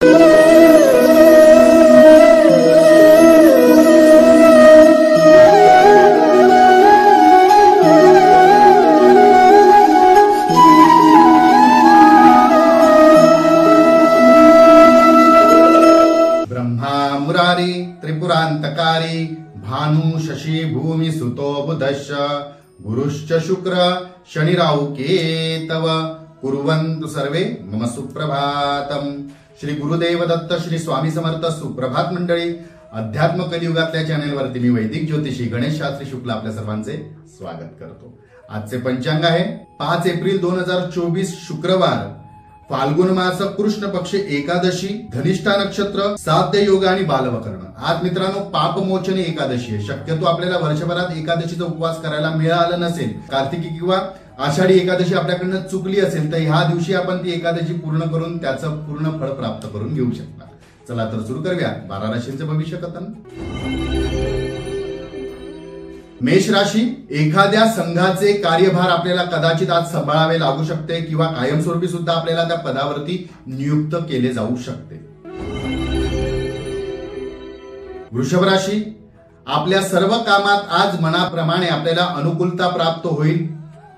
मुरारी त्रिपुरांतकारी भानु शशी भूमि सुतो बुधश्च गुरुश्च शुक्र शनिराहु केतव कुर्वन्तु सर्वे मम सुप्रभातम। श्री गुरुदेव दत्त श्री स्वामी समर्थ सुप्रभात मंडळी। अध्यात्म कलियुगातल्या चॅनेलवरती मी वैदिक ज्योतिषी गणेश शास्त्री शुक्ला आपल्या सर्वांचे स्वागत करतो। आजचे पंचांग आहे 5 एप्रिल 2024 शुक्रवार, फाल्गुन मास कृष्ण पक्ष एकादशी, धनिष्ठा नक्षत्र, साध्य योग आणि बालवकर्ण। आज मित्रांनो पापमोचनी एकादशी आहे। शक्यतो आपल्याला वर्षभरात एकादशीचा उपवास करायला मिळाला नसेल, कार्तिकी किंवा आषाढी एकादशी आपल्याकडनं चुकली असेल तर ह्या दिवशी आपण ती एकादशी पूर्ण करून त्याचं पूर्ण फळ प्राप्त करून घेऊ शकता। चला तर सुरू करूया 12 राशींचं भविष्य कथन। मेष राशी, एखाद्या संघाचे कार्यभार आपल्याला कदाचित आज सांभाळावे लागू शकते किंवा कायमस्वरूपी सुद्धा आपल्याला त्या पदावरती नियुक्त केले जाऊ शकते। वृषभ राशी, आपल्या सर्व कामात आज मनाप्रमाणे आपल्याला अनुकूलता प्राप्त होईल,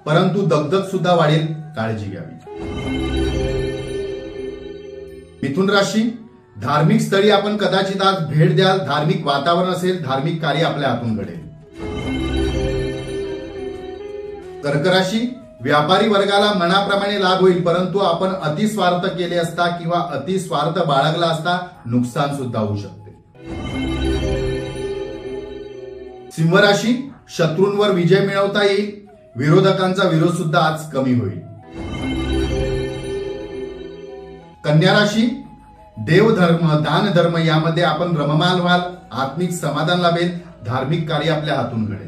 परंतु दगदग सुद्धा वाढेल, काळजी घ्यावी। मिथुन राशी, धार्मिक स्थळी आपण कदाचित आज भेट द्याल, धार्मिक वातावरण असेल, धार्मिक कार्य आपल्या हातून घडेल। कर्क राशी, व्यापारी वर्गाला मनाप्रमाणे लाभ होईल, परंतु आपण अतिस्वार्थ केले असता किंवा अतिस्वार्थ बाळगला असता नुकसान सुद्धा होऊ शकते। सिंह राशी, शत्रूंवर विजय मिळवता येईल, विरोधकांचा विरोध सुद्धा आज कमी होईल। कन्या राशी, देवधर्म दान धर्म यामध्ये आपण रममाल व्हाल, आत्मिक समाधान लाभेल, धार्मिक कार्य आपल्या हातून घडेल।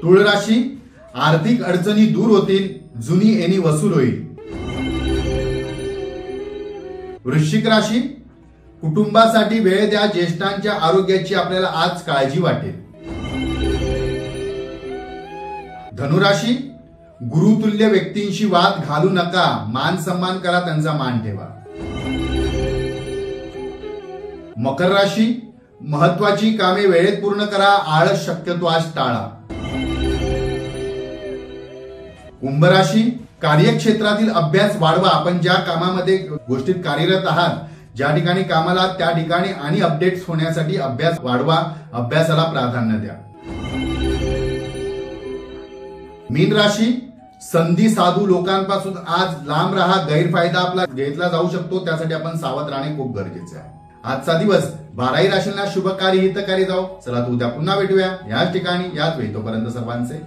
तुळ राशी, आर्थिक अडचणी दूर होतील, जुनी येणी वसूल होईल। वृश्चिक राशी, कुटुंबासाठी वेळ द्या, ज्येष्ठांच्या आरोग्याची आपल्याला आज काळजी वाटेल। धनुराशी, गुरुतुल्य व्यक्तींशी वाद घालू नका, मान सन्मान करा, त्यांचा मान ठेवा। मकर राशी, महत्वाची कामे वेळेत पूर्ण करा, आळस शक्यतो आज टाळा। कुंभ राशी, कार्यक्षेत्रातील अभ्यास वाढवा, आपण ज्या कामामध्ये गोष्टीत कार्यरत आहात, ज्या ठिकाणी कामाला त्या ठिकाणी आणि अपडेट्स होण्यासाठी अभ्यास वाढवा, अभ्यासाला प्राधान्य द्या। मीन राशी, संधी साधू लोकांपासून आज लांब राहा, गैरफायदा आपला घेतला जाऊ शकतो, त्यासाठी आपण सावध राहणे खूप गरजेचे आहे। आजचा दिवस 12 राशींना शुभकारी हितकारी जाऊ। चला तर उद्या पुन्हा भेटूया याच ठिकाणी याच वेळी, तोपर्यंत सर्वांचे